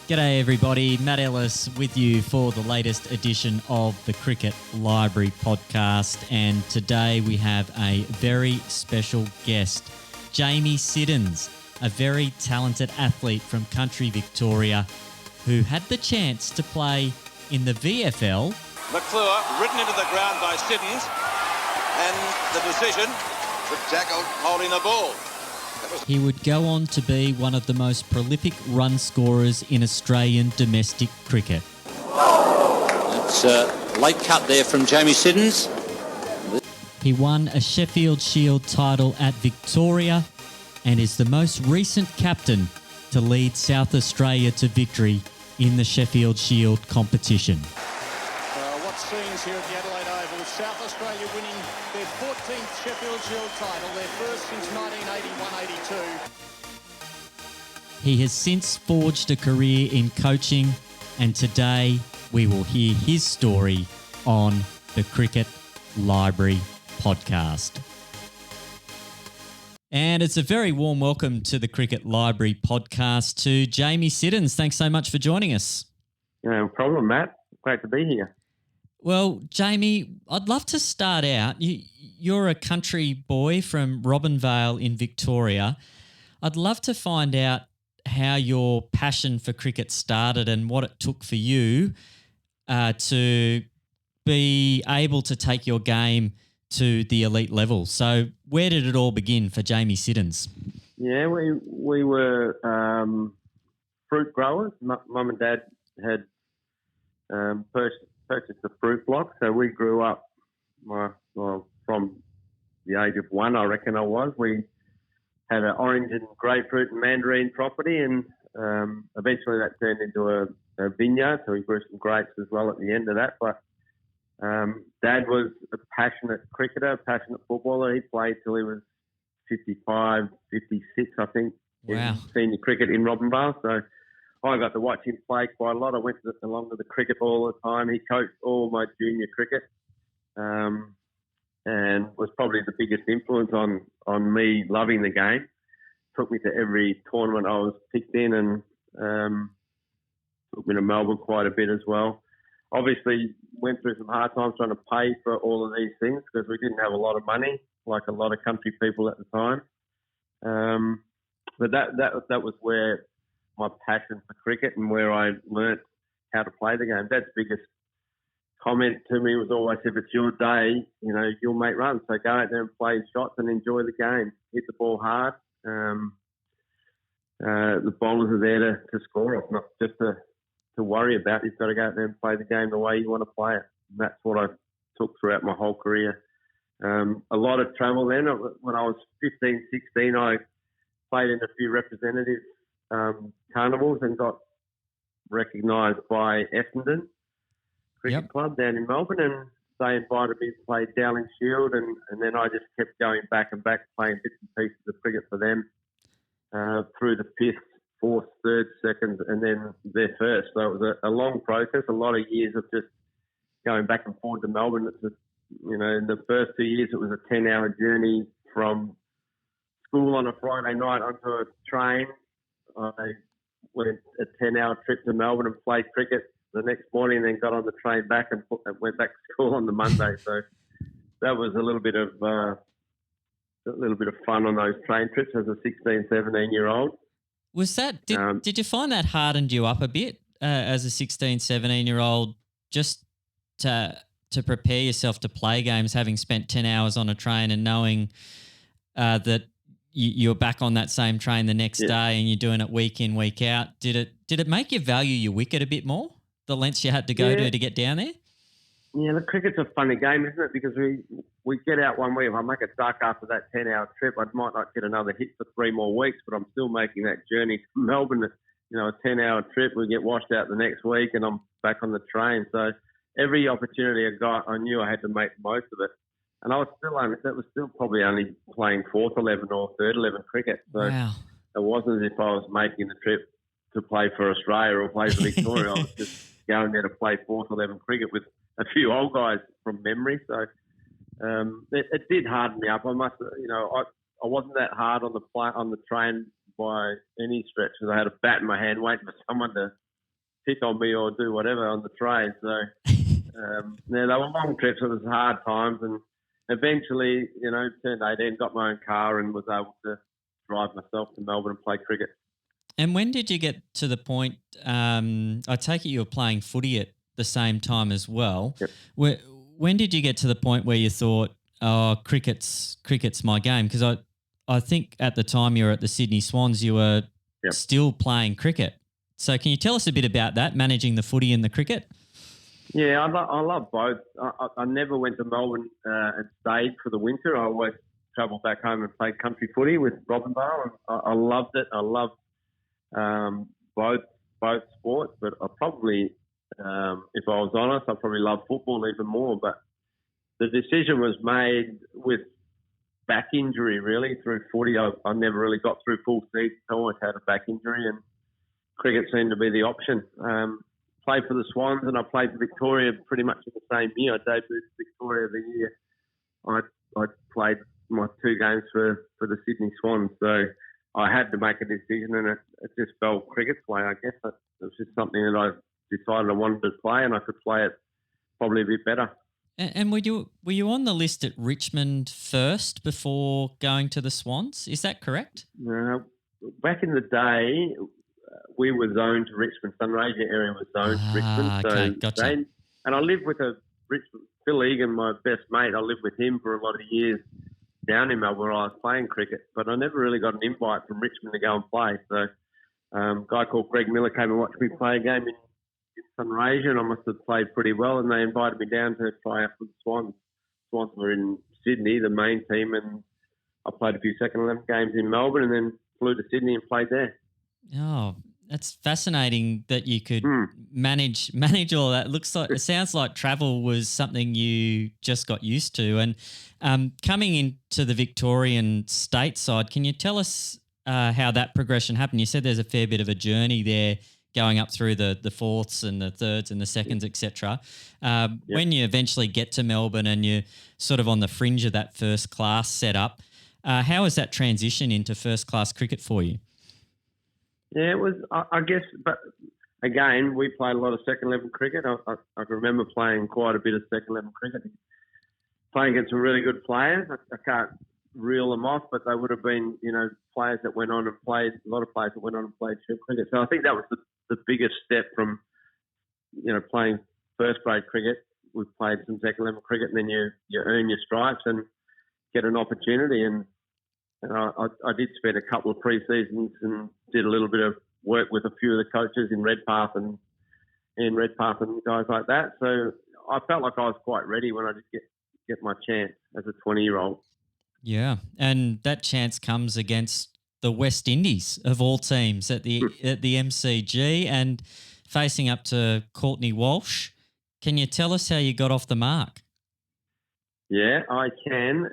G'day everybody, Matt Ellis with you for the latest edition of the Cricket Library podcast, and today we have a very special guest, Jamie Siddons, a very talented athlete from country Victoria who had the chance to play in the VFL. McClure ridden into the ground by Siddons, and the decision, the tackle holding the ball. He would go on to be one of the most prolific run scorers in Australian domestic cricket. It's a late cut there from Jamie Siddons. He won a Sheffield Shield title at Victoria and is the most recent captain to lead South Australia to victory in the Sheffield Shield competition. What scenes here at the Adelaide Oval. South Australia winning their 14th Sheffield Shield title, their first since 1981-82. He has since forged a career in coaching, and today we will hear his story on the Cricket Library podcast. And it's a very warm welcome to the Cricket Library podcast to Jamie Siddons. Thanks so much for joining us. No problem, Matt. Great to be here. Well, Jamie, I'd love to start out. You're a country boy from Robinvale in Victoria. I'd love to find out how your passion for cricket started and what it took for you to be able to take your game to the elite level. So where did it all begin for Jamie Siddons? Yeah, we were fruit growers. Mum and Dad had purchased a fruit block, so we grew up from the age of one, I reckon I was. We had an orange and grapefruit and mandarin property, and eventually that turned into a vineyard, so we grew some grapes as well at the end of that. But Dad was a passionate cricketer, a passionate footballer. He played till he was 55, 56, I think, Wow. in senior cricket in Robinvale. So I got to watch him play quite a lot. I went along to the cricket all the time. He coached all my junior cricket and was probably the biggest influence on me loving the game. Took me to every tournament I was picked in, and took me to Melbourne quite a bit as well. Obviously, went through some hard times trying to pay for all of these things because we didn't have a lot of money, like a lot of country people at the time. But that was where my passion for cricket and where I learnt how to play the game. Dad's biggest comment to me was always, if it's your day, you'll make runs. So go out there and play shots and enjoy the game. Hit the ball hard. The bowlers are there to score off, not just to worry about. You've got to go out there and play the game the way you want to play it. And that's what I took throughout my whole career. A lot of travel then. When I was 15, 16, I played in a few representative carnivals and got recognised by Essendon Cricket Club down in Melbourne, and they invited me to play Dowling Shield, and then I just kept going back and back playing bits and pieces of cricket for them through the 5th, 4th, 3rd, 2nd, and then their first. So it was a long process, a lot of years of just going back and forth to Melbourne. In the first 2 years it was a 10-hour journey from school on a Friday night onto a train. I went a 10-hour trip to Melbourne and played cricket the next morning, and then got on the train back and went back to school on the Monday. So that was a little bit of fun on those train trips as a 16, 17-year-old. Was that did you find that hardened you up a bit as a 16, 17-year-old, just to prepare yourself to play games, having spent 10 hours on a train and knowing that you're back on that same train the next day and you're doing it week in, week out? Did it make you value your wicket a bit more, the lengths you had to go to get down there? Yeah, the cricket's a funny game, isn't it? Because we get out one week. If I make a duck after that 10-hour trip, I might not get another hit for 3 more weeks, but I'm still making that journey to Melbourne. A 10-hour trip. We get washed out the next week, and I'm back on the train. So every opportunity I got, I knew I had to make the most of it. And that was still probably only playing 4th 11 or 3rd 11 cricket. So It wasn't as if I was making the trip to play for Australia or play for Victoria. I was just going there to play 4th 11 cricket with a few old guys from memory. So it did harden me up. I wasn't that hard on the train by any stretch, because I had a bat in my hand waiting for someone to pick on me or do whatever on the train. So, they were long trips. It was hard times. And eventually, turned 18, got my own car and was able to drive myself to Melbourne and play cricket. And when did you get to the point, I take it you were playing footy at the same time as well. Yep. When did you get to the point where you thought, oh, cricket's my game? Because I think at the time you were at the Sydney Swans, you were still playing cricket. So can you tell us a bit about that, managing the footy and the cricket? Yeah, I love both. I never went to Melbourne and stayed for the winter. I always travelled back home and played country footy with Robinvale. I loved it. I loved both sports, but I probably, if I was honest, I probably love football even more. But the decision was made with back injury, really, through footy. I never really got through full season. I always had a back injury, and cricket seemed to be the option. Played for the Swans, and I played for Victoria pretty much in the same year. I debuted for Victoria the year I played my 2 games for the Sydney Swans. So I had to make a decision, and it just fell cricket's way, I guess. It was just something that I decided I wanted to play, and I could play it probably a bit better. And were you on the list at Richmond first before going to the Swans? Is that correct? Back in the day, we were zoned to Richmond. Sunraysia area was zoned to Richmond. So okay, gotcha. And I lived with Phil Egan, my best mate. I lived with him for a lot of years down in Melbourne where I was playing cricket, but I never really got an invite from Richmond to go and play. So a guy called Greg Miller came and watched me play a game in Sunraysia, and I must have played pretty well, and they invited me down to try out for the Swans. Swans were in Sydney, the main team, and I played a few second 11 games in Melbourne and then flew to Sydney and played there. Oh, that's fascinating that you could manage all that. It sounds like travel was something you just got used to. And coming into the Victorian stateside, can you tell us how that progression happened? You said there's a fair bit of a journey there, going up through the fourths and the thirds and the seconds, etc. When you eventually get to Melbourne and you're sort of on the fringe of that first class setup, how was that transition into first class cricket for you? Yeah, it was, I guess, but again, we played a lot of second 11 cricket. I can remember playing quite a bit of second 11 cricket, playing against some really good players. I can't reel them off, but they would have been, players that went on and played, a lot of players that went on and played field cricket. So I think that was the biggest step from, playing first grade cricket. We've played some second 11 cricket, and then you earn your stripes and get an opportunity. And I did spend a couple of pre-seasons and did a little bit of work with a few of the coaches in Redpath and guys like that. So I felt like I was quite ready when I did get my chance as a 20-year-old. Yeah, and that chance comes against the West Indies of all teams at the MCG and facing up to Courtney Walsh. Can you tell us how you got off the mark? Yeah, I can,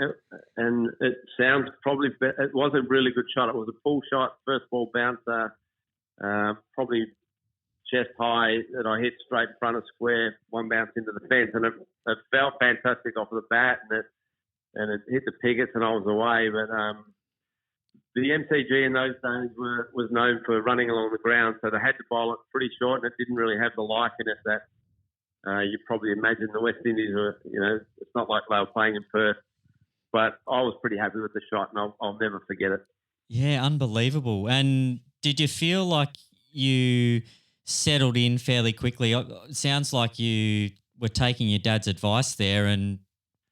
and it sounds probably better. It was a really good shot. It was a pull shot, first ball bouncer, probably chest high that I hit straight in front of square, one bounce into the fence, and it felt fantastic off of the bat, and it hit the pickets, and I was away. But the MCG in those days was known for running along the ground, so they had to bowl it pretty short, and it didn't really have the life in it that you probably imagine the West Indies were, it's not like they were playing in Perth. But I was pretty happy with the shot, and I'll never forget it. Yeah, unbelievable. And did you feel like you settled in fairly quickly? It sounds like you were taking your dad's advice there and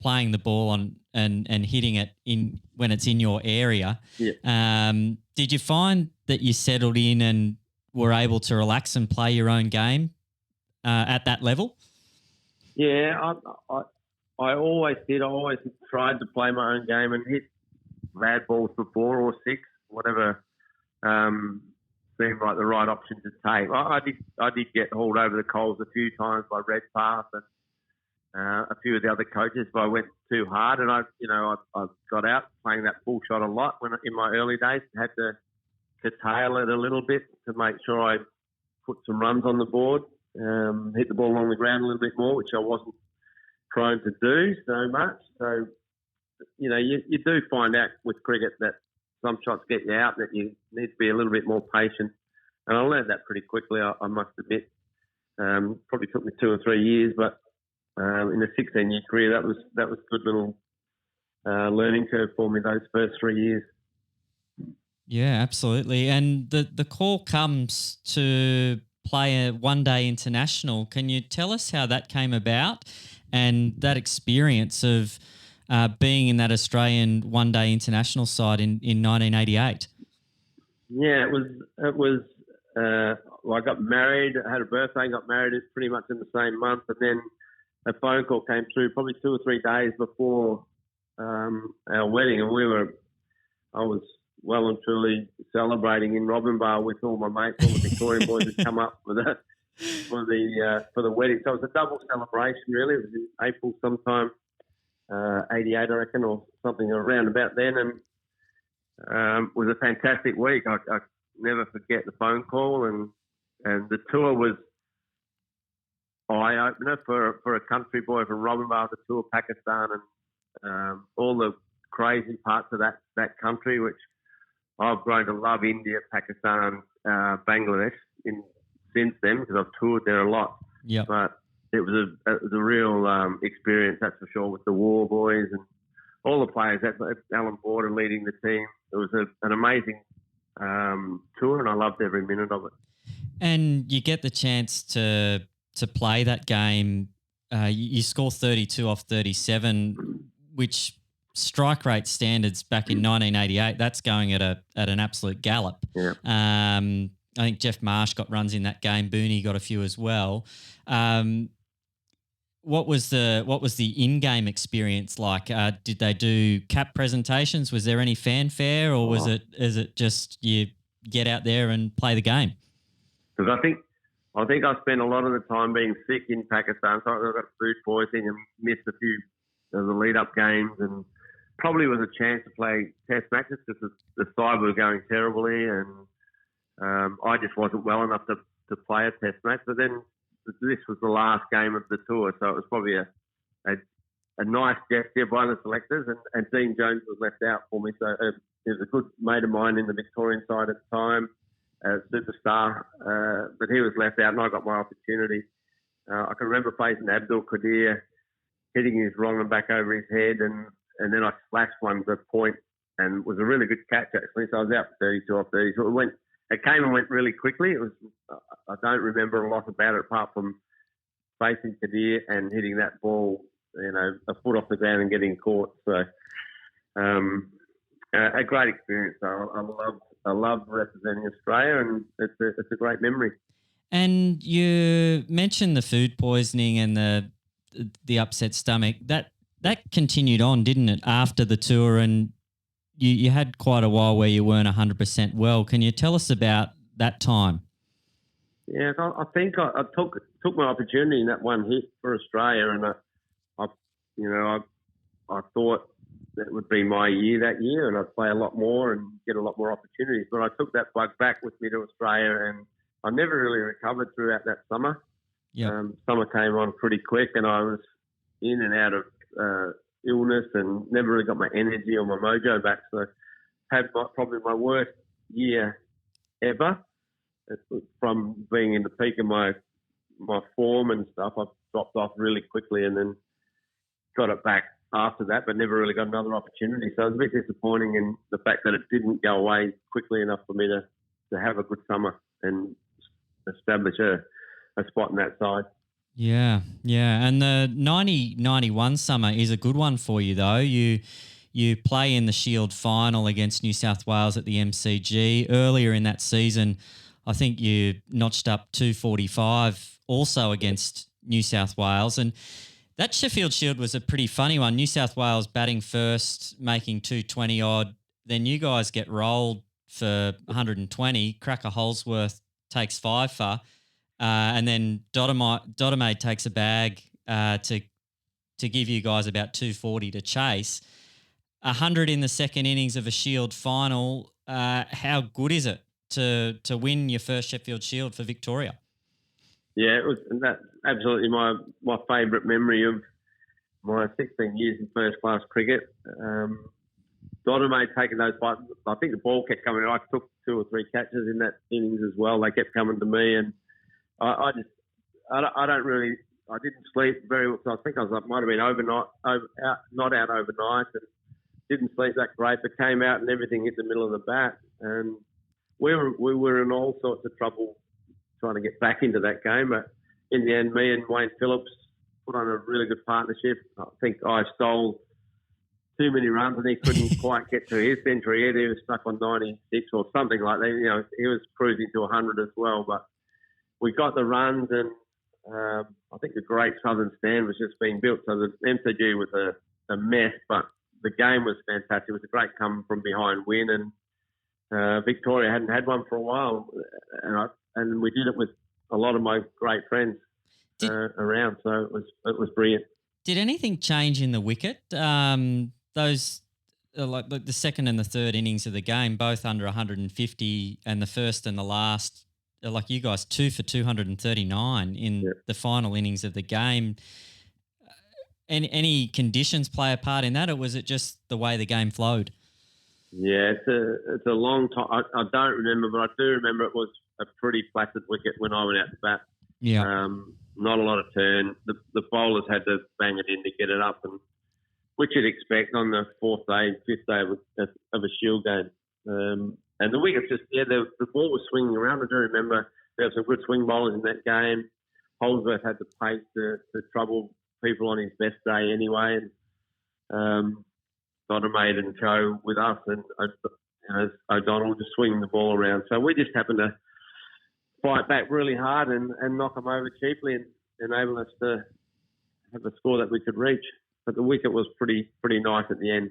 playing the ball on and hitting it in when it's in your area. Yeah. Did you find that you settled in and were able to relax and play your own game at that level? Yeah, I always did. I always tried to play my own game and hit bad balls for 4 or 6, whatever seemed like the right option to take. I did get hauled over the coals a few times by Redpath and a few of the other coaches, but I went too hard, and I got out playing that full shot a lot in my early days. Had to curtail it a little bit to make sure I put some runs on the board, hit the ball along the ground a little bit more, which I wasn't prone to do so much. So, you do find out with cricket that some shots get you out, that you need to be a little bit more patient. And I learned that pretty quickly, I must admit. Probably took me 2 or 3 years, but in a 16-year career, that was a good little learning curve for me those first 3 years. Yeah, absolutely. And the call comes to play a one-day international. Can you tell us how that came about and that experience of being in that Australian one-day international side in 1988? Yeah, it was. Well, I got married. I had a birthday. Got married. It's pretty much in the same month, and then a phone call came through probably 2 or 3 days before our wedding, and I was well and truly celebrating in Robinvale with all my mates, all the Victorian boys had come up for the wedding. So it was a double celebration, really. It was in April sometime, 88, I reckon, or something around about then, and it was a fantastic week. I never forget the phone call, and the tour was eye-opener for a country boy from Robinvale to tour Pakistan and all the crazy parts of that country, which I've grown to love. India, Pakistan, Bangladesh since then, because I've toured there a lot. Yeah. But it was a real experience, that's for sure, with the War Boys and all the players. That's Alan Border leading the team. It was an amazing tour, and I loved every minute of it. And you get the chance to play that game. You score 32 off 37, which strike rate standards back in 1988, that's going at an absolute gallop. Yeah. I think Jeff Marsh got runs in that game. Booney got a few as well. What was the in-game experience like? Did they do cap presentations? Was there any fanfare, or is it just you get out there and play the game? Because I think I spent a lot of the time being sick in Pakistan, so I got food poisoning and missed a few of the lead-up games, and probably was a chance to play test matches because the side was going terribly, and I just wasn't well enough to play a test match. But then this was the last game of the tour, so it was probably a nice gesture by the selectors, and Dean Jones was left out for me. So he was a good mate of mine in the Victorian side at the time, a superstar, but he was left out and I got my opportunity. I can remember facing Abdul Qadir, hitting his wrong and back over his head, and then I slashed one to point, and it was a really good catch actually. So I was out for 32 off 30. So it came and went really quickly. It was I don't remember a lot about it apart from facing Qadir and hitting that ball, a foot off the ground and getting caught. So a great experience. So I love representing Australia, and it's a great memory. And you mentioned the food poisoning and the upset stomach. That continued on, didn't it, after the tour? And you had quite a while where you weren't 100% well. Can you tell us about that time? Yeah, I think I took my opportunity in that one hit for Australia, and I thought that would be my year that year, and I'd play a lot more and get a lot more opportunities. But I took that bug back with me to Australia, and I never really recovered throughout that summer. Yeah, summer came on pretty quick, and I was in and out of illness and never really got my energy or my mojo back. So had probably my worst year ever. From being in the peak of my form and stuff, I dropped off really quickly and then got it back after that, but never really got another opportunity. So it was a bit disappointing in the fact that it didn't go away quickly enough for me to have a good summer and establish a spot in that side. Yeah. And the 90-91 summer is a good one for you, though. You play in the Shield final against New South Wales at the MCG. Earlier in that season, I think you notched up 245 also against New South Wales. And that Sheffield Shield was a pretty funny one. New South Wales batting first, making 220 odd. Then you guys get rolled for 120. Cracker Holsworth takes 5 for. And then Dottermaid takes a bag to give you guys about 240 to chase. 100 in the second innings of a Shield final. How good is it to win your first Sheffield Shield for Victoria? Yeah, it was that's absolutely my favourite memory of my 16 years in first class cricket. Dottermaid taking those fights. I think the ball kept coming. I took 2 or 3 catches in that innings as well. They kept coming to me, and I I don't really. I didn't sleep very well. So I think might have been overnight, not out overnight, and didn't sleep that great. But came out and everything hit the middle of the bat, and we were in all sorts of trouble trying to get back into that game. But in the end, me and Wayne Phillips put on a really good partnership. I think I stole too many runs and he couldn't quite get to his century yet. He was stuck on 96 or something like that. You know, he was cruising to 100 as well. But we got the runs, and I think the Great Southern Stand was just being built. So the MCG was a mess, but the game was fantastic. It was a great come from behind win, and Victoria hadn't had one for a while, and we did it with a lot of my great friends around. So it was brilliant. Did anything change in the wicket? Those like the second and the third innings of the game, both under 150, and the first and the last, like you guys, 2 for 239 in the final innings of the game. Any conditions play a part in that, or was it just the way the game flowed? Yeah, it's a long time. I don't remember, but I do remember it was a pretty placid wicket when I went out to bat. Yeah. Not a lot of turn. The bowlers had to bang it in to get it up, and which you'd expect on the fourth day, fifth day of a Shield game. And the wickets the ball was swinging around. I do remember there were some good swing bowlers in that game. Holdsworth had the pace to trouble people on his best day anyway. And Doddermaid and Co with us, and O'Donnell just swinging the ball around. So we just happened to fight back really hard and knock them over cheaply and enable us to have a score that we could reach. But the wicket was pretty nice at the end.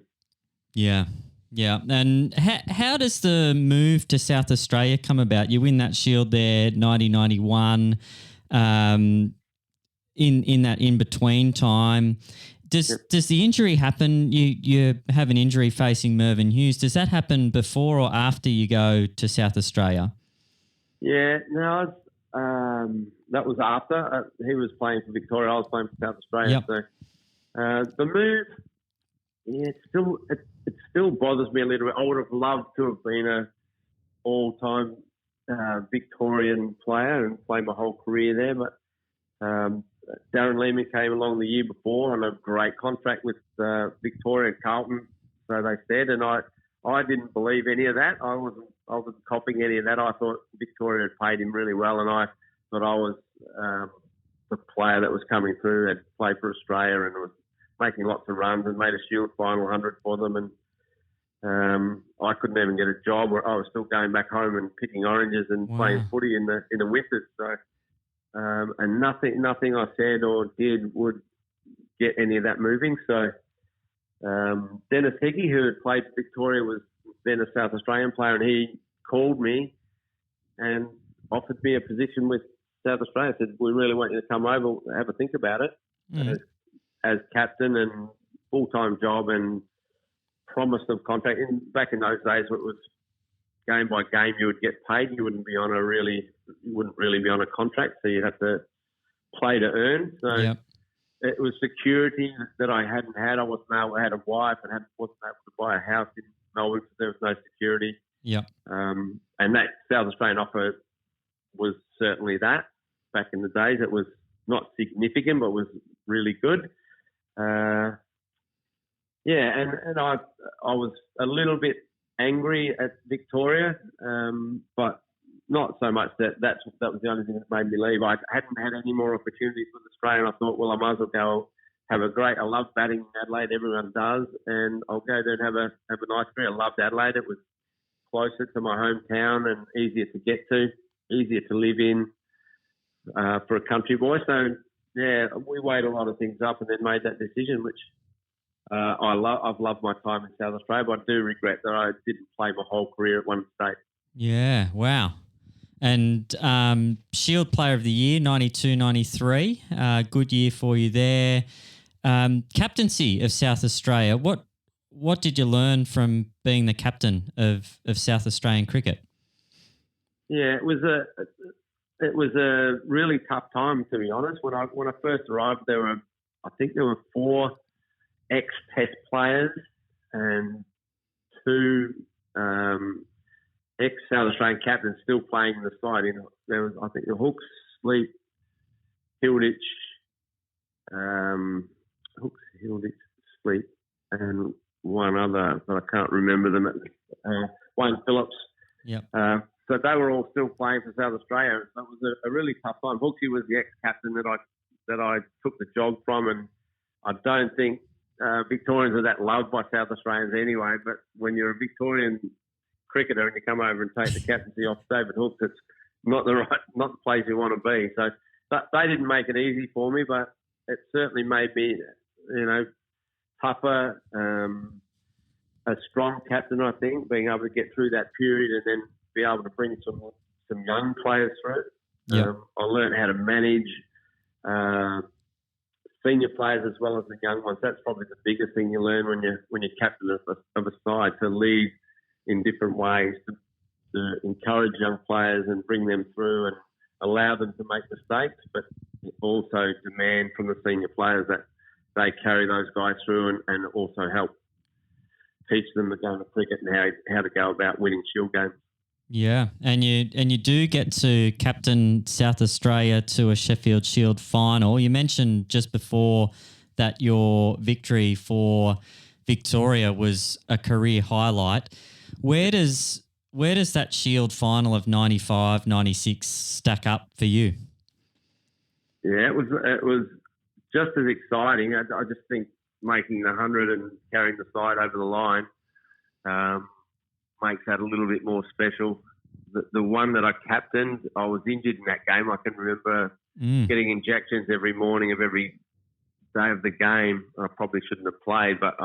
Yeah. Yeah. And how does the move to South Australia come about? You win that Shield there, 1991, in that in-between time. Does the injury happen? You have an injury facing Mervyn Hughes. Does that happen before or after you go to South Australia? Yeah, no, that was after. He was playing for Victoria. I was playing for South Australia. Yep. So the move, it still bothers me a little bit. I would have loved to have been a all-time Victorian player and played my whole career there, but Darren Lehman came along the year before on a great contract with Victoria and Carlton, so they said, and I didn't believe any of that. I wasn't copying any of that. I thought Victoria had paid him really well, and I thought I was the player that was coming through, had played for Australia and was making lots of runs and made a Shield final 100 for them. And I couldn't even get a job, or I was still going back home and picking oranges and playing footy in the winters. So, and nothing I said or did would get any of that moving. So Dennis Hickey, who had played for Victoria, was then a South Australian player, and he called me and offered me a position with South Australia. Said, we really want you to come over, have a think about it as captain, and full-time job and promise of contract. Back in those days, it was game by game you would get paid. You wouldn't really be on a contract, so you'd have to play to earn. So it was security that I hadn't had. I wasn't able. I had a wife and wasn't able to buy a house in Melbourne because there was no security. Yeah. And that South Australian offer was certainly that. Back in the days, it was not significant, but was really good. And I was a little bit angry at Victoria, but not so much that was the only thing that made me leave. I hadn't had any more opportunities with Australia, and I thought, well, I might as well go have a great. I love batting in Adelaide, everyone does, and I'll go there and have a nice career. I loved Adelaide. It was closer to my hometown and easier to get to, easier to live in for a country boy. So yeah, we weighed a lot of things up and then made that decision, which I've loved my time in South Australia, but I do regret that I didn't play my whole career at one state. Yeah, wow. And Shield Player of the Year, 92-93, good year for you there. Captaincy of South Australia, what did you learn from being the captain of South Australian cricket? Yeah, it was a really tough time, to be honest. When I first arrived, there were 4 ex-Test players and 2 ex-South Australian captains still playing in the side. There was, I think, the Hooks, Sleep, Hilditch, Hooks, Hilditch, Sleep, and one other, but I can't remember them. Wayne Phillips. Yep. So they were all still playing for South Australia. So it was a really tough time. Hooksy was the ex-captain that I took the job from, and I don't think Victorians are that loved by South Australians anyway. But when you're a Victorian cricketer and you come over and take the captaincy off David Hooks, it's not the place you want to be. So they didn't make it easy for me, but it certainly made me, tougher, a strong captain, I think, being able to get through that period and then be able to bring some young players through. Yeah. I learned how to manage senior players as well as the young ones. That's probably the biggest thing you learn when you're captain of a side, to lead in different ways, to encourage young players and bring them through and allow them to make mistakes, but also demand from the senior players that they carry those guys through and also help teach them the game of cricket and how to go about winning Shield games. Yeah, and you do get to captain South Australia to a Sheffield Shield final. You mentioned just before that your victory for Victoria was a career highlight. Where does that Shield final of 95, 96 stack up for you? Yeah, it was just as exciting. I just think making the 100 and carrying the side over the line makes that a little bit more special. The one that I captained, I was injured in that game. I can remember getting injections every morning of every day of the game. I probably shouldn't have played, but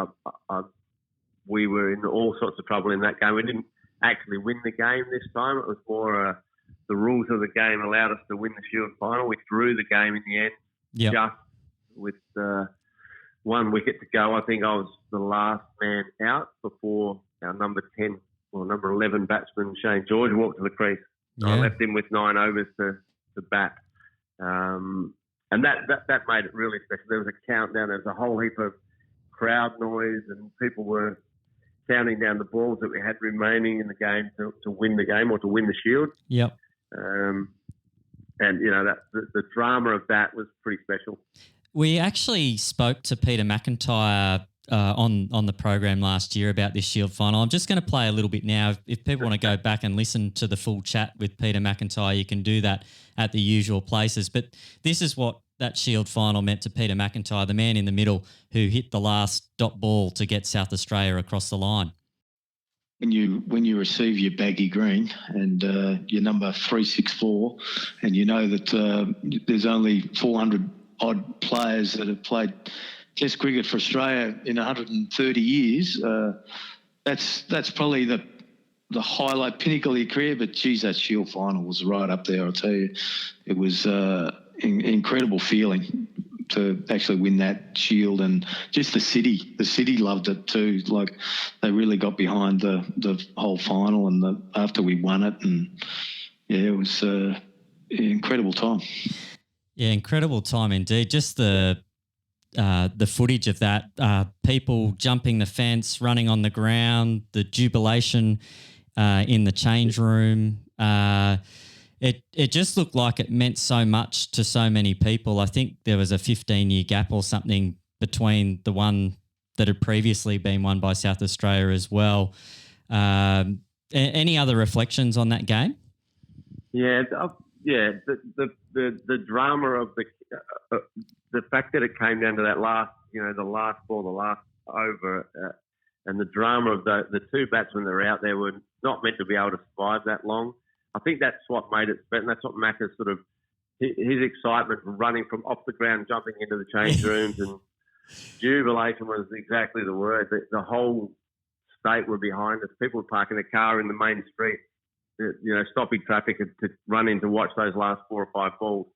we were in all sorts of trouble in that game. We didn't actually win the game this time. It was more the rules of the game allowed us to win the Shield final. We drew the game in the end, just with one wicket to go. I think I was the last man out before our number 10 or number 11 batsman, Shane George, walked to the crease. Yeah. I left him with 9 overs to bat. And that made it really special. There was a countdown. There was a whole heap of crowd noise and people were counting down the balls that we had remaining in the game to win the game or to win the Shield. Yep. And, the drama of that was pretty special. We actually spoke to Peter McIntyre on the program last year about this Shield final. I'm just going to play a little bit now. If people want to go back and listen to the full chat with Peter McIntyre, you can do that at the usual places. But this is what that Shield final meant to Peter McIntyre, the man in the middle who hit the last dot ball to get South Australia across the line. When you receive your baggy green and your number 364, and you know that there's only 400 odd players that have played Test cricket for Australia in 130 years, that's probably the highlight, pinnacle of your career. But geez, that Shield final was right up there. I'll tell you, it was incredible feeling to actually win that Shield, and just the city loved it too. Like, they really got behind the whole final and after we won it, and it was an incredible time. Yeah, incredible time indeed. Just the footage of that, people jumping the fence, running on the ground, the jubilation in the change room. It just looked like it meant so much to so many people. I think there was a 15-year gap or something between the one that had previously been won by South Australia as well. Any other reflections on that game? Yeah, the drama of the fact that it came down to that last, the last ball, the last over, and the drama of the two batsmen that were out there were not meant to be able to survive that long. I think that's what made it special. That's what Macca's sort of, his excitement running from off the ground, jumping into the change rooms, and jubilation was exactly the word. The whole state were behind us. People were parking their car in the main street, stopping traffic to run in to watch those last 4 or 5 balls.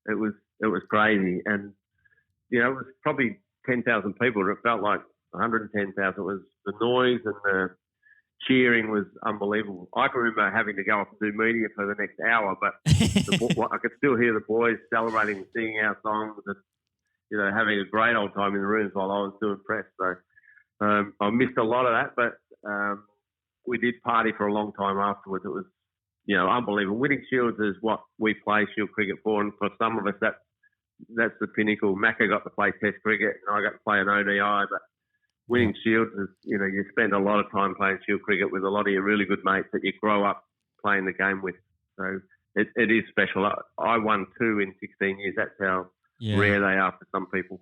It was crazy. And, it was probably 10,000 people. It felt like 110,000. It was the noise and the cheering was unbelievable. I can remember having to go off and do media for the next hour, but I could still hear the boys celebrating and singing our songs and, having a great old time in the rooms while I was doing press. So I missed a lot of that, but we did party for a long time afterwards. It was, unbelievable. Winning Shields is what we play Shield cricket for, and for some of us, that's that's the pinnacle. Macca got to play Test cricket, and I got to play an ODI. But winning Shields is, you spend a lot of time playing Shield cricket with a lot of your really good mates that you grow up playing the game with. So it is special. I won 2 in 16 years. That's how rare they are for some people.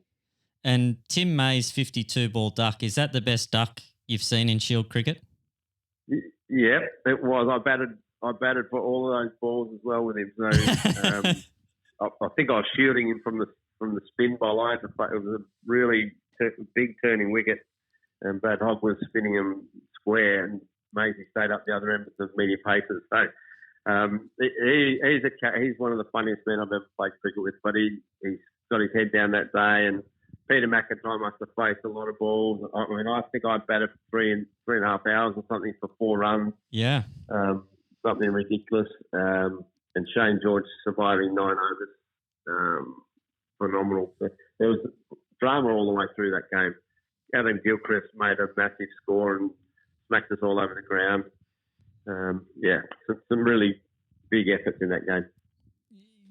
And Tim May's 52-ball duck, is that the best duck you've seen in Shield cricket? Yeah, it was. I batted for all of those balls as well with him. So I think I was shielding him from the spin bowl. I had to play. It was a really big turning wicket, and Brad Hogg was spinning him square, and Maisie stayed up the other end with the medium paces. So he's one of the funniest men I've ever played cricket with. But he's got his head down that day, and Peter McIntyre must have faced a lot of balls. I mean, I think I batted for 3.5 hours or something for 4 runs. Yeah. Something ridiculous. And Shane George surviving 9 overs. Phenomenal. There was drama all the way through that game. Adam Gilchrist made a massive score and smacked us all over the ground. Some really big efforts in that game.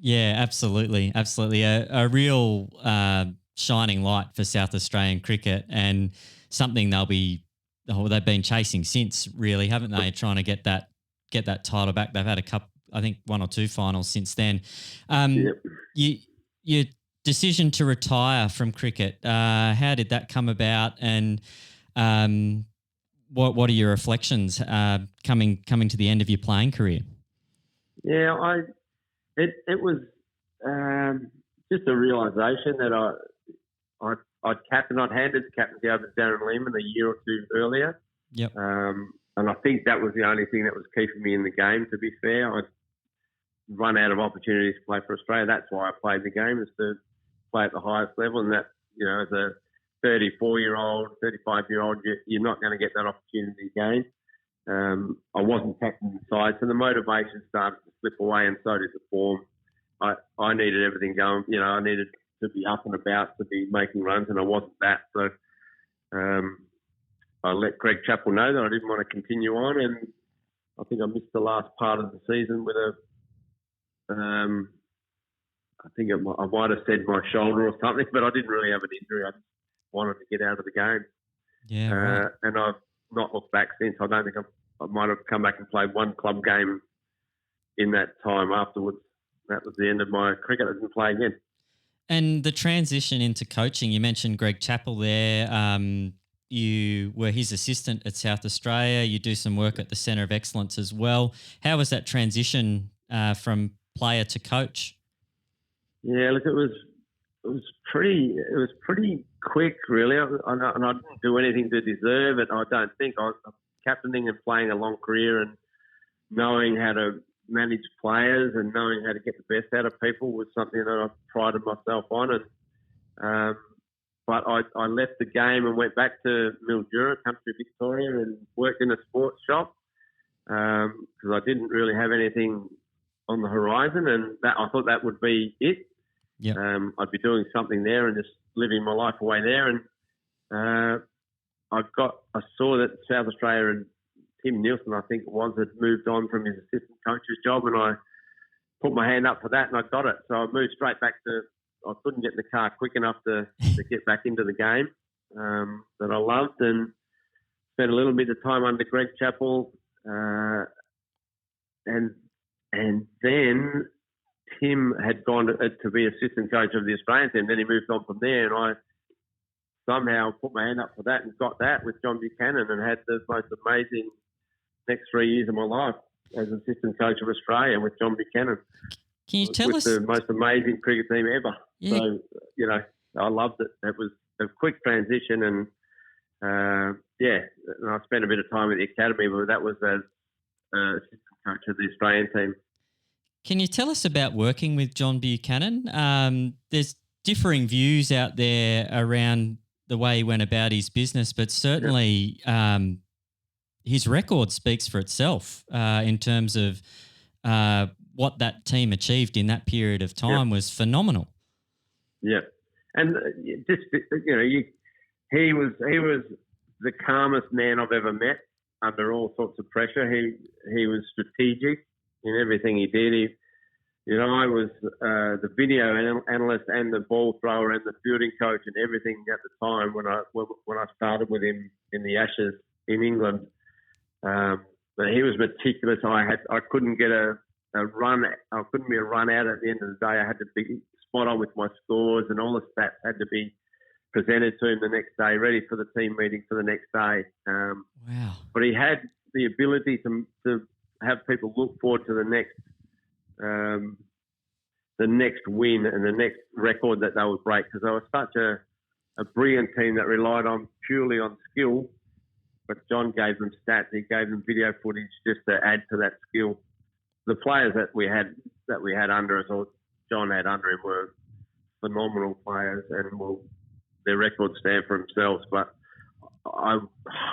Yeah, absolutely. Absolutely. A real shining light for South Australian cricket, and something they've been chasing since, really, haven't they? Trying to get that title back. They've had a couple, I think 1 or 2 finals since then. Your decision to retire from cricket, how did that come about, and what are your reflections coming to the end of your playing career? Yeah, it was just a realisation that I'd handed the captaincy over to Darren Lehman a year or 2 earlier. Yep. And I think that was the only thing that was keeping me in the game, to be fair. I'd run out of opportunities to play for Australia. That's why I played the game, is to play at the highest level. And that, as a 34-year-old, 35-year-old, you're not going to get that opportunity again. I wasn't captain the side, so the motivation started to slip away, and so did the form. I needed everything going. I needed to be up and about, to be making runs, and I wasn't that. So I let Greg Chappell know that I didn't want to continue on, and I think I missed the last part of the season with I might have said my shoulder or something, but I didn't really have an injury. I just wanted to get out of the game. Yeah, right. And I've not looked back since. I don't think I might have come back and played 1 club game in that time afterwards. That was the end of my cricket. I didn't play again. And the transition into coaching, you mentioned Greg Chappell there. You were his assistant at South Australia. You do some work at the Centre of Excellence as well. How was that transition from player to coach? Yeah, look, it was pretty quick, really, and I didn't do anything to deserve it. I don't think. I was captaining and playing a long career, and knowing how to manage players and knowing how to get the best out of people was something that I prided myself on. And but I left the game and went back to Mildura, country Victoria, and worked in a sports shop because I didn't really have anything on the horizon, and that I thought that would be it. Yeah, I'd be doing something there and just living my life away there. And I saw that South Australia and Tim Nielsen, I think it was, had moved on from his assistant coach's job, and I put my hand up for that, and I got it. So I moved straight back to. I couldn't get in the car quick enough to get back into the game that I loved, and spent a little bit of time under Greg Chappell, and then Tim had gone to be assistant coach of the Australian team. Then he moved on from there, and I somehow put my hand up for that and got that with John Buchanan, and had the most amazing next 3 years of my life as assistant coach of Australia with John Buchanan. Can you tell us the most amazing cricket team ever? Yeah. So I loved it. It was a quick transition, and and I spent a bit of time at the academy, but that was as assistant coach of the Australian team. Can you tell us about working with John Buchanan? There's differing views out there around the way he went about his business, but certainly his record speaks for itself in terms of what that team achieved in that period of time was phenomenal. Yeah, and just he was the calmest man I've ever met under all sorts of pressure. He was strategic in everything he did. I was the video analyst and the ball thrower and the fielding coach and everything at the time when I started with him in the Ashes in England. But he was meticulous. I couldn't get a run. I couldn't be a run out at the end of the day. I had to be spot on with my scores, and all the stats had to be presented to him the next day, ready for the team meeting for the next day. Wow! But he had the ability to have people look forward to the next win and the next record that they would break, because they were such a brilliant team that relied on purely on skill. But John gave them stats. He gave them video footage just to add to that skill. The players that we had under us, or John had under him, were phenomenal players, and their records stand for themselves. But I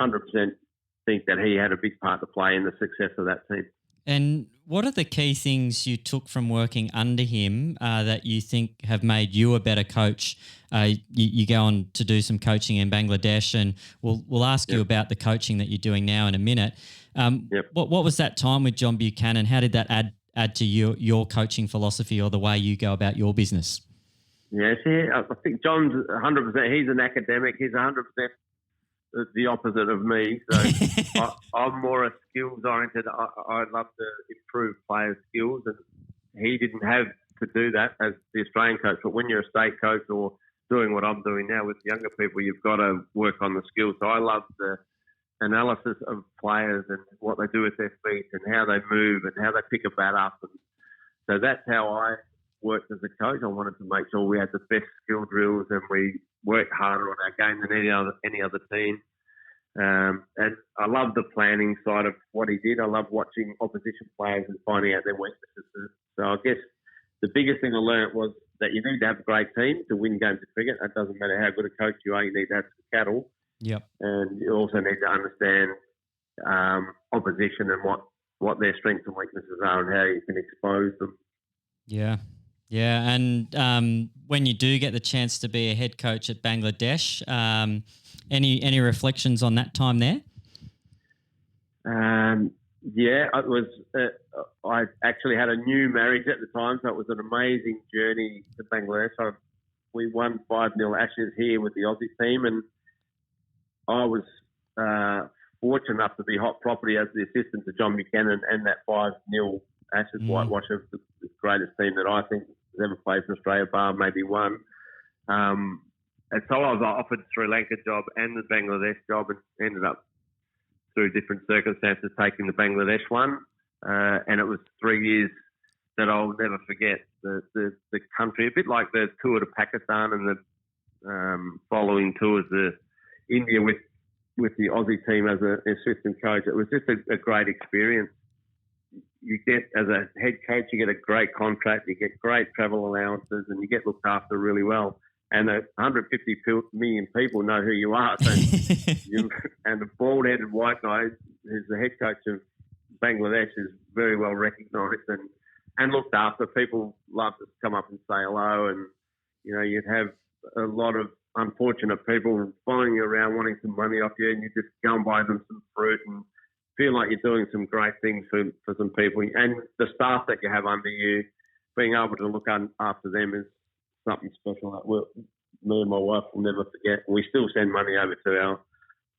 100% think that he had a big part to play in the success of that team. And what are the key things you took from working under him that you think have made you a better coach? You go on to do some coaching in Bangladesh, and we'll ask you about the coaching that you're doing now in a minute. What was that time with John Buchanan? How did that add to your coaching philosophy or the way you go about your business? Yeah, I think John's 100%. He's an academic. He's 100% the opposite of me. So I'm more a skills oriented. I love to improve players' skills, and he didn't have to do that as the Australian coach. But when you're a state coach or doing what I'm doing now with younger people, you've got to work on the skills. So I love the analysis of players and what they do with their feet and how they move and how they pick a bat up. And so that's how I worked as a coach. I wanted to make sure we had the best skill drills and we worked harder on our game than any other team. And I love the planning side of what he did. I love watching opposition players and finding out their weaknesses. So I guess the biggest thing I learned was that you need to have a great team to win games of cricket. It doesn't matter how good a coach you are, you need to have some cattle. Yep. And you also need to understand opposition and what their strengths and weaknesses are and how you can expose them. Yeah. Yeah, and when you do get the chance to be a head coach at Bangladesh, any reflections on that time there? Yeah, it was. I actually had a new marriage at the time, so it was an amazing journey to Bangladesh. We won 5-0 Ashes here with the Aussie team, and I was fortunate enough to be hot property as the assistant to John Buchanan and that 5-0 Ashes whitewash of the greatest team that I think has ever played for Australia, bar maybe one. And so I was offered Sri Lanka job and the Bangladesh job, and ended up through different circumstances taking the Bangladesh one. And it was 3 years that I'll never forget. The country, a bit like the tour to Pakistan and the following tours to India with the Aussie team as an assistant coach. It was just a great experience. You get, as a head coach, you get a great contract, you get great travel allowances, and you get looked after really well. And 150 million people know who you are. So and the bald-headed white guy who's the head coach of Bangladesh is very well recognised and looked after. People love to come up and say hello, and you'd have a lot of unfortunate people following you around wanting some money off you, and you just go and buy them some fruit and feel like you're doing some great things for some people. And the staff that you have under you, being able to look after them is something special that me and my wife will never forget. We still send money over to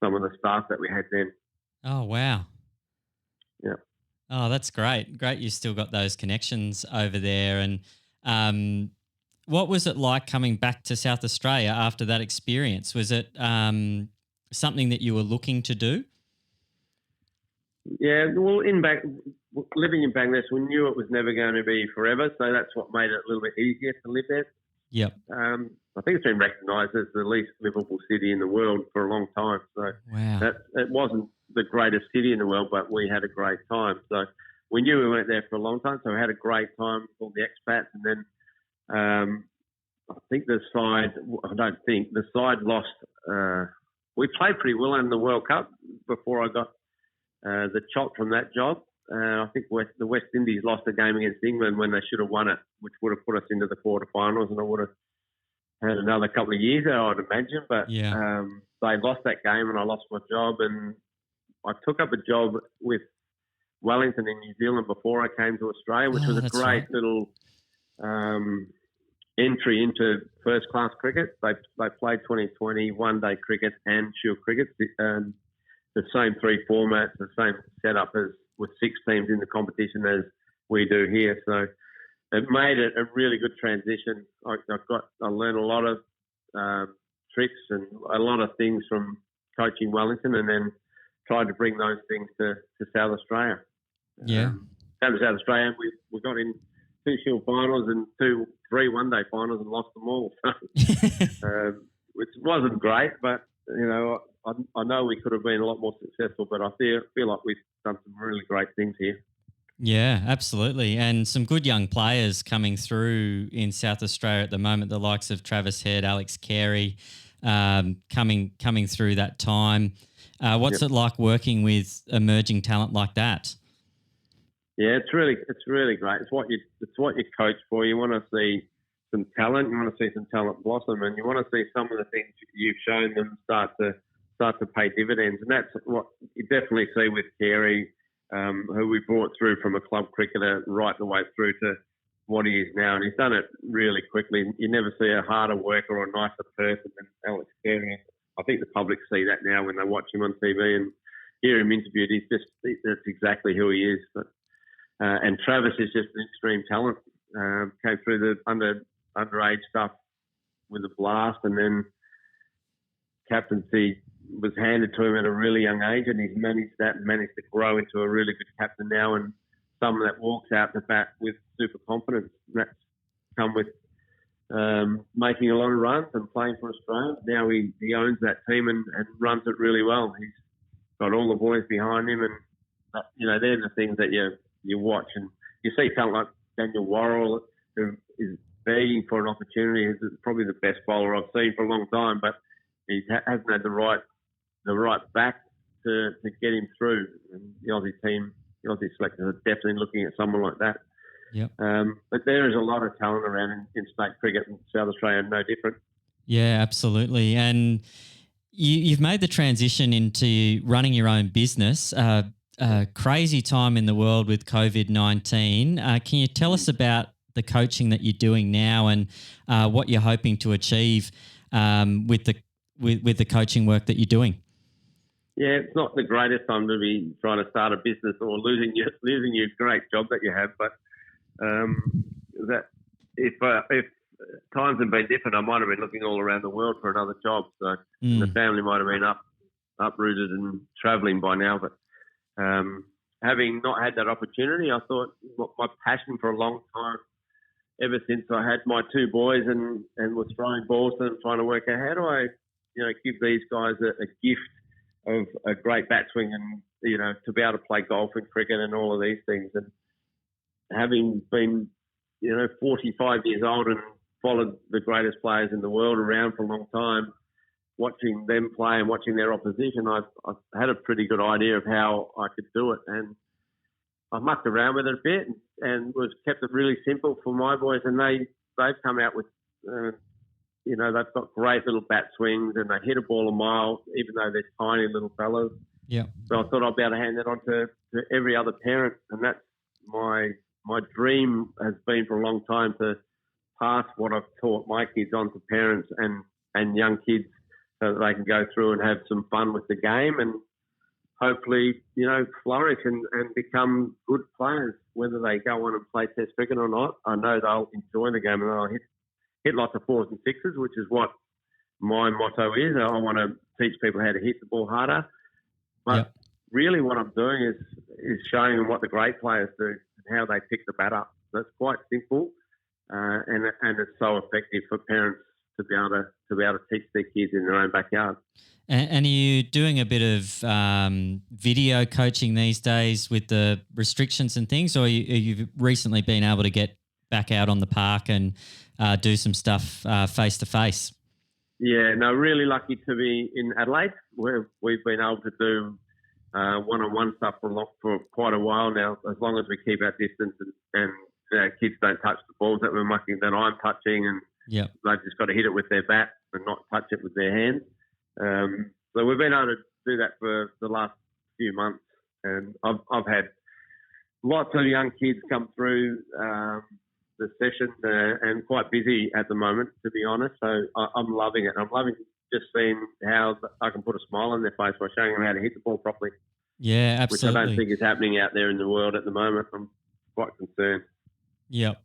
some of the staff that we had then. Oh, wow. Yeah. Oh, that's great. Great you still got those connections over there. And what was it like coming back to South Australia after that experience? Was it something that you were looking to do? Yeah, well, living in Bangladesh, we knew it was never going to be forever, so that's what made it a little bit easier to live there. Yep. I think it's been recognised as the least livable city in the world for a long time. So wow. It wasn't the greatest city in the world, but we had a great time. So we knew we weren't there for a long time, so we had a great time with all the expats. And then I think the side lost. We played pretty well in the World Cup before I got the chop from that job. I think the West Indies lost a game against England when they should have won it, which would have put us into the quarterfinals, and I would have had another couple of years there, I'd imagine. But they lost that game, and I lost my job, and I took up a job with Wellington in New Zealand before I came to Australia, which was a great little entry into first-class cricket. They played 2020 one-day cricket and Shield cricket, the same three formats, the same setup as with 6 teams in the competition as we do here. So it made it a really good transition. I learned a lot of tricks and a lot of things from coaching Wellington, and then tried to bring those things to South Australia. Yeah. Came to South Australia, we got in 2 Shield finals and 3 one-day finals and lost them all. Which wasn't great, but, I know we could have been a lot more successful, but I feel like we've done some really great things here. Yeah, absolutely. And some good young players coming through in South Australia at the moment, the likes of Travis Head, Alex Carey, coming through that time. What's it like working with emerging talent like that? Yeah, it's really great. It's what you coach for. You want to see some talent. You want to see some talent blossom, and you want to see some of the things you've shown them start to pay dividends. And that's what you definitely see with Carey, who we brought through from a club cricketer right the way through to what he is now. And he's done it really quickly. You never see a harder worker or a nicer person than Alex Carey. I think the public see that now when they watch him on TV and hear him interviewed. That's exactly who he is. But, and Travis is just an extreme talent. Came through the underage stuff with a blast, and then captaincy was handed to him at a really young age, and he's managed to grow into a really good captain now, and someone that walks out the bat with super confidence. And that's come with making a lot of runs and playing for Australia. Now he owns that team and runs it really well. He's got all the boys behind him, and they're the things that you watch, and you see talent like Daniel Worrell, who is begging for an opportunity. He's probably the best bowler I've seen for a long time, but he hasn't had the right back to get him through. And the Aussie team, the Aussie selectors are definitely looking at someone like that. Yep. But there is a lot of talent around in state cricket, and South Australia no different. Yeah, absolutely. And you've made the transition into running your own business. Crazy time in the world with COVID-19. Can you tell us about the coaching that you're doing now and what you're hoping to achieve with the coaching work that you're doing? Yeah, it's not the greatest time to be trying to start a business or losing your great job that you have, but that if times had been different, I might have been looking all around the world for another job. So the family might have been uprooted and travelling by now. But having not had that opportunity, I thought my passion for a long time, ever since I had my 2 boys and was throwing balls to them, trying to work out how do I, give these guys a gift of a great bat swing and, to be able to play golf and cricket and all of these things. And having been, 45 years old and followed the greatest players in the world around for a long time, watching them play and watching their opposition, I've had a pretty good idea of how I could do it. And I mucked around with it a bit and kept it really simple for my boys. And they've come out with, they've got great little bat swings and they hit a ball a mile, even though they're tiny little fellas. Yeah. So I thought I'd be able to hand that on to every other parent. And that's my dream has been for a long time, to pass what I've taught my kids on to parents and young kids, so that they can go through and have some fun with the game and hopefully, flourish and become good players, whether they go on and play Test cricket or not. I know they'll enjoy the game and they'll hit lots of 4s and 6s, which is what my motto is. I want to teach people how to hit the ball harder. But really what I'm doing is showing them what the great players do and how they pick the bat up. So it's quite simple and it's so effective for parents to be able to teach their kids in their own backyard. And are you doing a bit of video coaching these days with the restrictions and things, or you've recently been able to get back out on the park and do some stuff face-to-face? Yeah, no, really lucky to be in Adelaide, where we've been able to do one-on-one stuff for quite a while now, as long as we keep our distance and kids don't touch the balls that I'm touching, and they've just got to hit it with their bat and not touch it with their hands. So we've been able to do that for the last few months, and I've had lots of young kids come through the session and quite busy at the moment, to be honest. So I'm loving it. I'm loving just seeing how I can put a smile on their face by showing them how to hit the ball properly. Yeah, absolutely. Which I don't think is happening out there in the world at the moment. I'm quite concerned. Yep.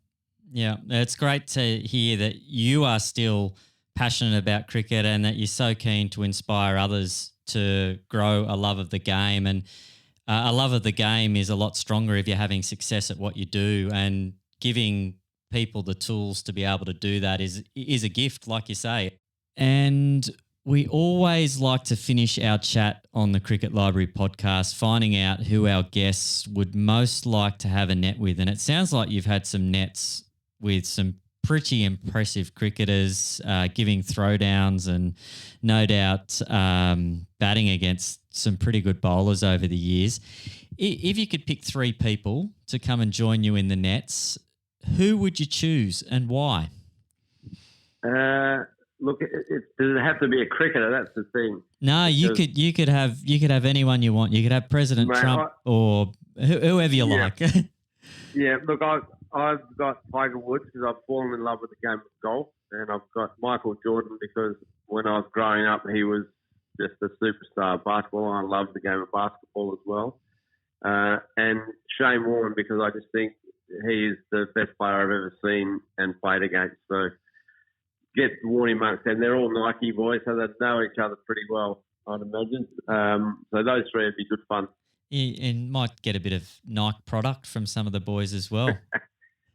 Yeah, it's great to hear that you are still passionate about cricket and that you're so keen to inspire others to grow a love of the game. And a love of the game is a lot stronger if you're having success at what you do, and giving people the tools to be able to do that is a gift, like you say. And we always like to finish our chat on the Cricket Library podcast finding out who our guests would most like to have a net with. And it sounds like you've had some nets with some pretty impressive cricketers, giving throwdowns and no doubt batting against some pretty good bowlers over the years. If you could pick three people to come and join you in the nets, who would you choose and why? Look, does it have to be a cricketer? That's the thing. No, you could have anyone you want. You could have President Trump or whoever you like. Yeah, look, I've got Tiger Woods because I've fallen in love with the game of golf, and I've got Michael Jordan because when I was growing up, he was just a superstar of basketball. I loved the game of basketball as well. And Shane Warne because I just think he is the best player I've ever seen and played against. So get Warnie amongst them. They're all Nike boys, so they know each other pretty well, I'd imagine. So those three would be good fun. And might get a bit of Nike product from some of the boys as well.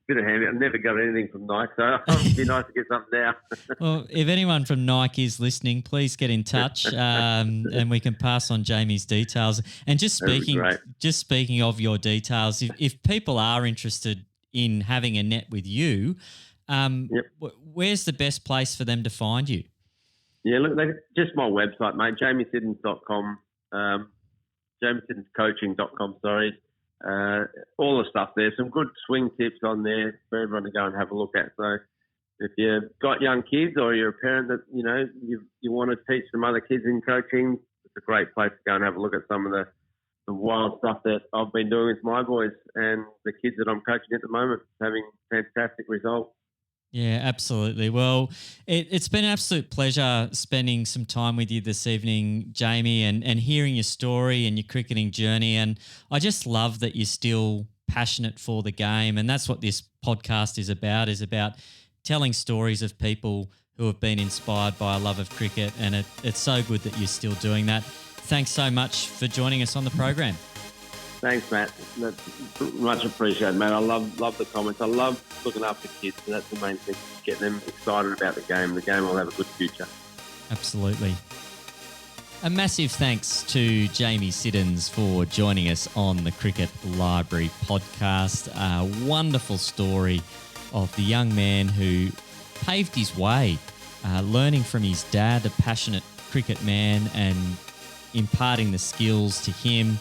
Bit of handy. I've never got anything from Nike, so it'd be nice to get something now. Well, if anyone from Nike is listening, please get in touch and we can pass on Jamie's details. And just speaking of your details, if people are interested in having a net with you, where's the best place for them to find you? Yeah, look, just my website, mate, jamiesiddons.com, jamiesiddonscoaching.com, sorry. All the stuff there. Some good swing tips on there for everyone to go and have a look at. So if you've got young kids or you're a parent that, you know, you want to teach some other kids in coaching, it's a great place to go and have a look at some of the wild stuff that I've been doing with my boys and the kids that I'm coaching at the moment, having fantastic results. Yeah, absolutely. Well, it's been an absolute pleasure spending some time with you this evening, Jamie, and hearing your story and your cricketing journey. And I just love that you're still passionate for the game. And that's what this podcast is about telling stories of people who have been inspired by a love of cricket. And it's so good that you're still doing that. Thanks so much for joining us on the program. Thanks, Matt. That's much appreciated, mate. I love the comments. I love looking after kids, and that's the main thing, getting them excited about the game. The game will have a good future. Absolutely. A massive thanks to Jamie Siddons for joining us on the Cricket Library podcast. A wonderful story of the young man who paved his way, learning from his dad, a passionate cricket man, and imparting the skills to him.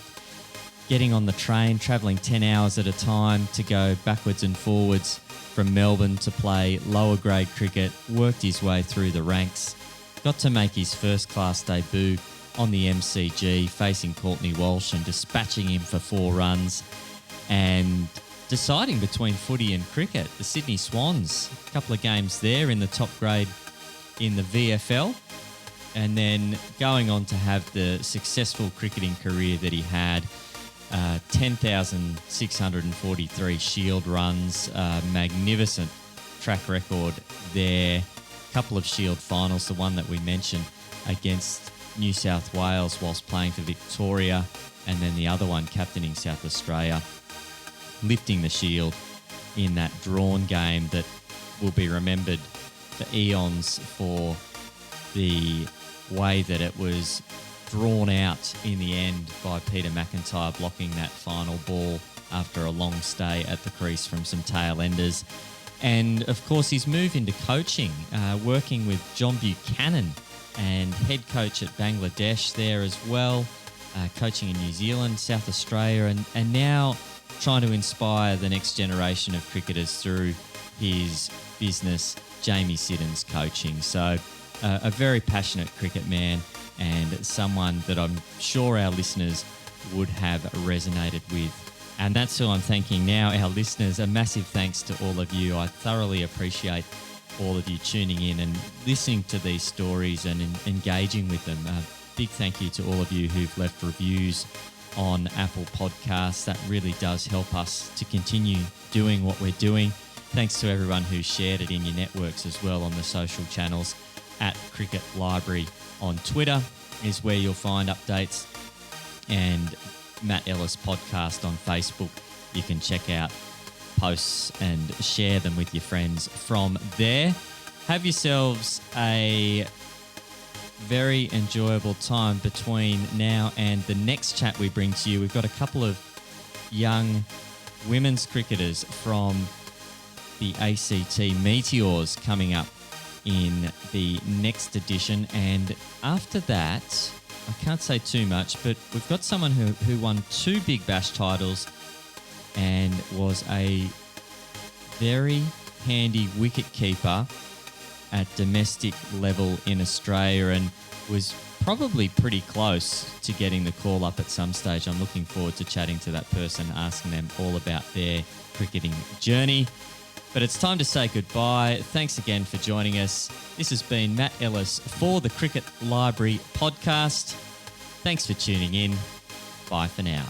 Getting on the train, travelling 10 hours at a time to go backwards and forwards from Melbourne to play lower grade cricket, worked his way through the ranks, got to make his first class debut on the MCG facing Courtney Walsh and dispatching him for 4 runs, and deciding between footy and cricket, the Sydney Swans, a couple of games there in the top grade in the VFL, and then going on to have the successful cricketing career that he had. 10,643 Shield runs, magnificent track record there. Couple of Shield finals, the one that we mentioned against New South Wales whilst playing for Victoria, and then the other one captaining South Australia, lifting the Shield in that drawn game that will be remembered for eons for the way that it was drawn out in the end by Peter McIntyre blocking that final ball after a long stay at the crease from some tail enders. And of course his move into coaching, working with John Buchanan and head coach at Bangladesh there as well, coaching in New Zealand, South Australia, and now trying to inspire the next generation of cricketers through his business, Jamie Siddons Coaching. So a very passionate cricket man, and someone that I'm sure our listeners would have resonated with And that's who I'm thanking now, our listeners. A massive thanks to all of you. I thoroughly appreciate all of you tuning in and listening to these stories and engaging with them. Big thank you to all of you who've left reviews on Apple Podcasts. That really does help us to continue doing what we're doing. Thanks to everyone who shared it in your networks as well on the social channels. At Cricket Library on Twitter is where you'll find updates, and Matt Ellis Podcast on Facebook. You can check out posts and share them with your friends from there. Have yourselves a very enjoyable time between now and the next chat we bring to you. We've got a couple of young women's cricketers from the ACT Meteors coming up in the next edition, and after that, I can't say too much, but we've got someone who won 2 Big Bash titles and was a very handy wicket keeper at domestic level in Australia and was probably pretty close to getting the call up at some stage. I'm looking forward to chatting to that person, asking them all about their cricketing journey. But it's time to say goodbye. Thanks again for joining us. This has been Matt Ellis for the Cricket Library podcast. Thanks for tuning in. Bye for now.